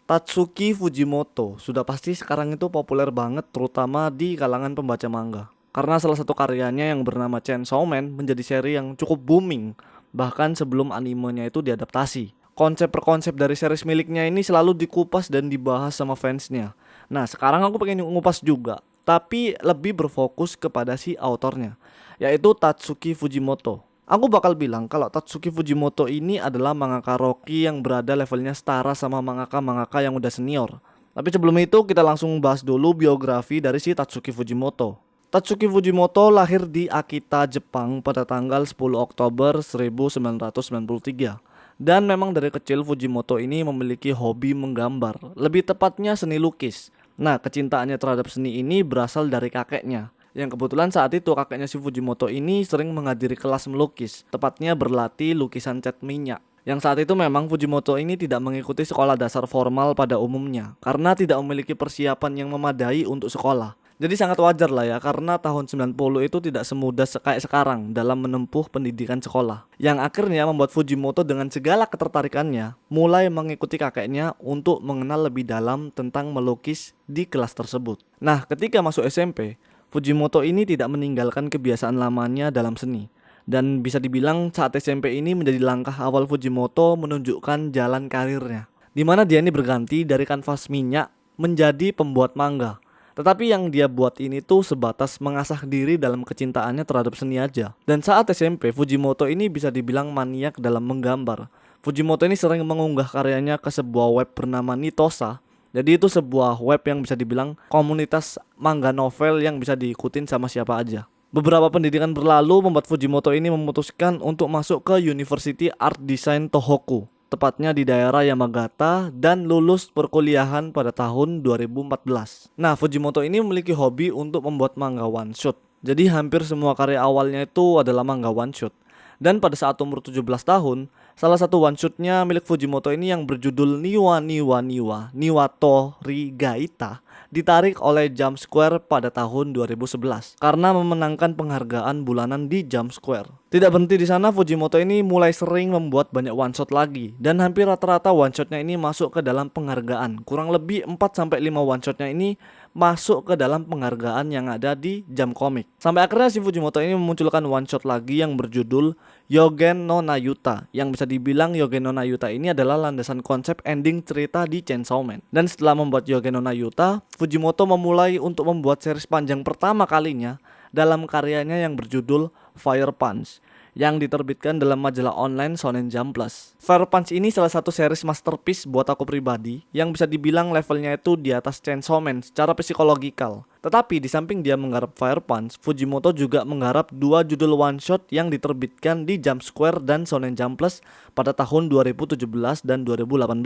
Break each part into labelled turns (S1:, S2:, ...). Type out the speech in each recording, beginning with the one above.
S1: Tatsuki Fujimoto sudah pasti sekarang itu populer banget terutama di kalangan pembaca manga. Karena salah satu karyanya yang bernama Chainsaw Man menjadi seri yang cukup booming bahkan sebelum animenya itu diadaptasi. Konsep per konsep dari series miliknya ini selalu dikupas dan dibahas sama fansnya. Nah, sekarang aku pengen ngupas juga, tapi lebih berfokus kepada si autornya, yaitu Tatsuki Fujimoto. Aku bakal bilang kalau Tatsuki Fujimoto ini adalah mangaka Rocky yang berada levelnya setara sama mangaka-mangaka yang udah senior. Tapi sebelum itu kita langsung bahas dulu biografi dari si Tatsuki Fujimoto. Tatsuki Fujimoto lahir di Akita, Jepang pada tanggal 10 Oktober 1993. Dan memang dari kecil Fujimoto ini memiliki hobi menggambar, lebih tepatnya seni lukis. Nah, kecintaannya terhadap seni ini berasal dari kakeknya. Yang kebetulan saat itu kakeknya si Fujimoto ini sering menghadiri kelas melukis, tepatnya berlatih lukisan cat minyak. Yang saat itu memang Fujimoto ini tidak mengikuti sekolah dasar formal pada umumnya, karena tidak memiliki persiapan yang memadai untuk sekolah. Jadi sangat wajar lah ya, karena tahun 90 itu tidak semudah kayak sekarang dalam menempuh pendidikan sekolah. Yang akhirnya membuat Fujimoto dengan segala ketertarikannya mulai mengikuti kakeknya untuk mengenal lebih dalam tentang melukis di kelas tersebut. Nah, ketika masuk SMP, Fujimoto ini tidak meninggalkan kebiasaan lamanya dalam seni. Dan bisa dibilang saat SMP ini menjadi langkah awal Fujimoto menunjukkan jalan karirnya, di mana dia ini berganti dari kanvas minyak menjadi pembuat manga. Tetapi yang dia buat ini tuh sebatas mengasah diri dalam kecintaannya terhadap seni aja. Dan saat SMP, Fujimoto ini bisa dibilang maniak dalam menggambar. Fujimoto ini sering mengunggah karyanya ke sebuah web bernama Nitosa. Jadi itu sebuah web yang bisa dibilang komunitas manga novel yang bisa diikutin sama siapa aja. Beberapa pendidikan berlalu membuat Fujimoto ini memutuskan untuk masuk ke University Art Design Tohoku, tepatnya di daerah Yamagata, dan lulus perkuliahan pada tahun 2014. Nah, Fujimoto ini memiliki hobi untuk membuat manga one shot. Jadi hampir semua karya awalnya itu adalah manga one shot. Dan pada saat umur 17 tahun, salah satu one shotnya milik Fujimoto ini yang berjudul Niwa Niwa Niwa Niwato Rigaita ditarik oleh Jump Square pada tahun 2011 karena memenangkan penghargaan bulanan di Jump Square. Tidak berhenti di sana, Fujimoto ini mulai sering membuat banyak one shot lagi dan hampir rata-rata one shotnya ini masuk ke dalam penghargaan. Kurang lebih 4-5 one shotnya ini masuk ke dalam penghargaan yang ada di Jump Comic. Sampai akhirnya si Fujimoto ini memunculkan one shot lagi yang berjudul Yogen no Nayuta. Yang bisa dibilang Yogen no Nayuta ini adalah landasan konsep ending cerita di Chainsaw Man. Dan setelah membuat Yogen no Nayuta, Fujimoto memulai untuk membuat series panjang pertama kalinya dalam karyanya yang berjudul Fire Punch, yang diterbitkan dalam majalah online Shonen Jump Plus. Fire Punch ini salah satu series masterpiece buat aku pribadi yang bisa dibilang levelnya itu di atas Chainsaw Man secara psikologikal. Tetapi di samping dia menggarap Fire Punch, Fujimoto juga menggarap dua judul one shot yang diterbitkan di Jump Square dan Shonen Jump Plus pada tahun 2017 dan 2018.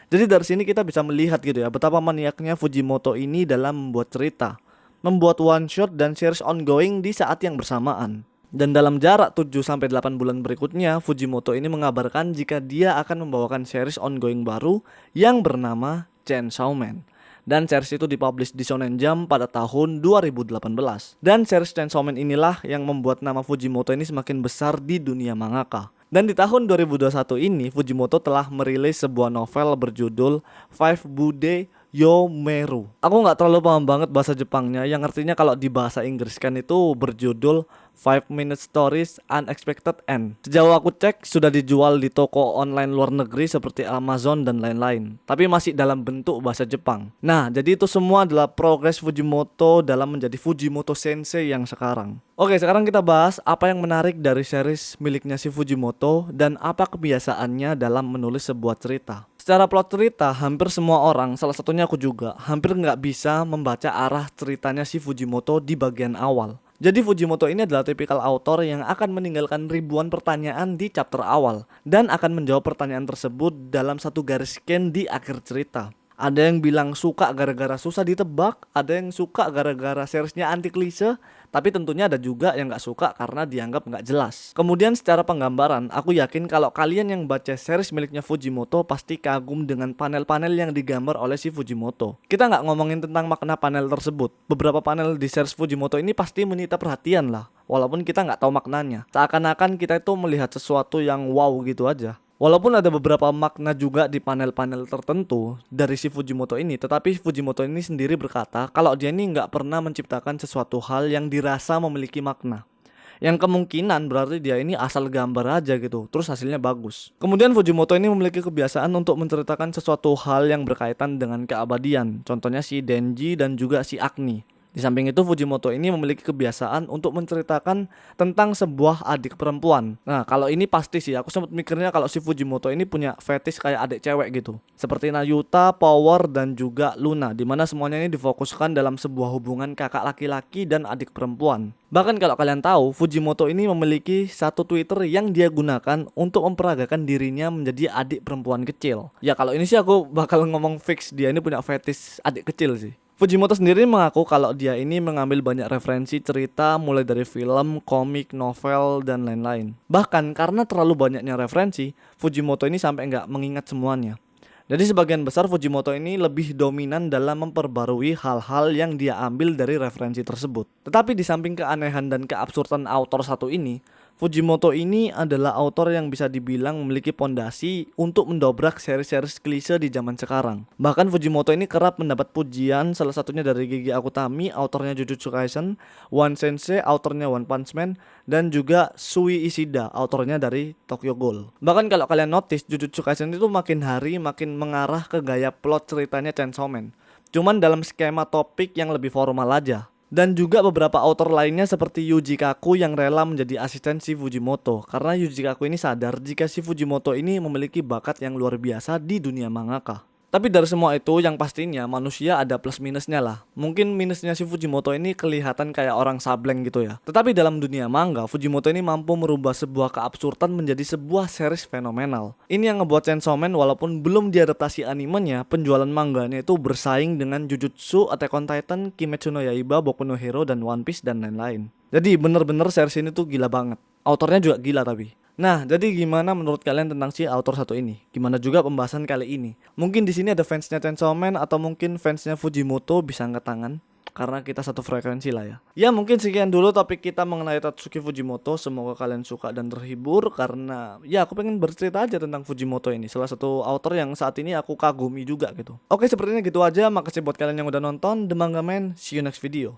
S1: Jadi dari sini kita bisa melihat gitu ya betapa maniaknya Fujimoto ini dalam membuat cerita, membuat one shot dan series ongoing di saat yang bersamaan. Dan dalam jarak 7-8 bulan berikutnya, Fujimoto ini mengabarkan jika dia akan membawakan series ongoing baru yang bernama Chainsaw Man. Dan series itu dipublish di Shonen Jump pada tahun 2018. Dan series Chainsaw Man inilah yang membuat nama Fujimoto ini semakin besar di dunia mangaka. Dan di tahun 2021 ini, Fujimoto telah merilis sebuah novel berjudul Five Bude Yomeru. Aku nggak terlalu paham banget bahasa Jepangnya, yang artinya kalau di bahasa Inggris kan itu berjudul 5 Minute Stories Unexpected End. Sejauh aku cek sudah dijual di toko online luar negeri seperti Amazon dan lain-lain, tapi masih dalam bentuk bahasa Jepang. Nah, jadi itu semua adalah progres Fujimoto dalam menjadi Fujimoto Sensei yang sekarang. Oke, sekarang kita bahas apa yang menarik dari series miliknya si Fujimoto dan apa kebiasaannya dalam menulis sebuah cerita. Secara plot cerita, hampir semua orang, salah satunya aku juga, hampir nggak bisa membaca arah ceritanya si Fujimoto di bagian awal. Jadi Fujimoto ini adalah tipikal autor yang akan meninggalkan ribuan pertanyaan di chapter awal dan akan menjawab pertanyaan tersebut dalam satu garis scan di akhir cerita. Ada yang bilang suka gara-gara susah ditebak, ada yang suka gara-gara seriesnya anti klise, tapi tentunya ada juga yang gak suka karena dianggap gak jelas. Kemudian secara penggambaran, aku yakin kalau kalian yang baca series miliknya Fujimoto pasti kagum dengan panel-panel yang digambar oleh si Fujimoto. Kita gak ngomongin tentang makna panel tersebut, beberapa panel di series Fujimoto ini pasti menyita perhatian lah, walaupun kita gak tahu maknanya. Seakan-akan kita itu melihat sesuatu yang wow gitu aja. Walaupun ada beberapa makna juga di panel-panel tertentu dari si Fujimoto ini, tetapi Fujimoto ini sendiri berkata kalau dia ini nggak pernah menciptakan sesuatu hal yang dirasa memiliki makna. Yang kemungkinan berarti dia ini asal gambar aja gitu, terus hasilnya bagus. Kemudian Fujimoto ini memiliki kebiasaan untuk menceritakan sesuatu hal yang berkaitan dengan keabadian. Contohnya si Denji dan juga si Agni. Di samping itu Fujimoto ini memiliki kebiasaan untuk menceritakan tentang sebuah adik perempuan. Nah, kalau ini pasti sih, aku sempat mikirnya kalau si Fujimoto ini punya fetish kayak adik cewek gitu. Seperti Nayuta, Power, dan juga Luna, dimana semuanya ini difokuskan dalam sebuah hubungan kakak laki-laki dan adik perempuan. Bahkan kalau kalian tahu, Fujimoto ini memiliki satu Twitter yang dia gunakan untuk memperagakan dirinya menjadi adik perempuan kecil. Ya kalau ini sih aku bakal ngomong fix dia ini punya fetish adik kecil sih. Fujimoto sendiri mengaku kalau dia ini mengambil banyak referensi cerita mulai dari film, komik, novel, dan lain-lain. Bahkan karena terlalu banyaknya referensi, Fujimoto ini sampai nggak mengingat semuanya. Jadi sebagian besar Fujimoto ini lebih dominan dalam memperbarui hal-hal yang dia ambil dari referensi tersebut. Tetapi di samping keanehan dan keabsurdan autor satu ini, Fujimoto ini adalah autor yang bisa dibilang memiliki pondasi untuk mendobrak seri-seri klise di zaman sekarang. Bahkan Fujimoto ini kerap mendapat pujian, salah satunya dari Gege Akutami, autornya Jujutsu Kaisen, One Sensei, autornya One Punch Man, dan juga Sui Ishida, autornya dari Tokyo Ghoul. Bahkan kalau kalian notice, Jujutsu Kaisen itu makin hari makin mengarah ke gaya plot ceritanya Chainsaw Man. Cuman dalam skema topik yang lebih formal aja. Dan juga beberapa author lainnya seperti Yuji Kaku yang rela menjadi asisten si Fujimoto. Karena Yuji Kaku ini sadar jika si Fujimoto ini memiliki bakat yang luar biasa di dunia mangaka. Tapi dari semua itu yang pastinya manusia ada plus minusnya lah. Mungkin minusnya si Fujimoto ini kelihatan kayak orang sableng gitu ya. Tetapi dalam dunia manga, Fujimoto ini mampu merubah sebuah keabsurdan menjadi sebuah series fenomenal. Ini yang ngebuat Chainsaw Man walaupun belum diadaptasi animenya, penjualan manganya itu bersaing dengan Jujutsu, Attack on Titan, Kimetsu no Yaiba, Boku no Hero, dan One Piece, dan lain-lain. Jadi bener-bener series ini tuh gila banget. Autornya juga gila tapi. Nah, jadi gimana menurut kalian tentang si author satu ini? Gimana juga pembahasan kali ini? Mungkin di sini ada fansnya Chainsaw Man atau mungkin fansnya Fujimoto bisa angkat tangan karena kita satu frekuensi lah ya. Ya mungkin sekian dulu topik kita mengenai Tatsuki Fujimoto. Semoga kalian suka dan terhibur karena ya aku pengen bercerita aja tentang Fujimoto ini. Salah satu author yang saat ini aku kagumi juga gitu. Oke, sepertinya gitu aja. Makasih buat kalian yang udah nonton. The Manga Man, see you next video.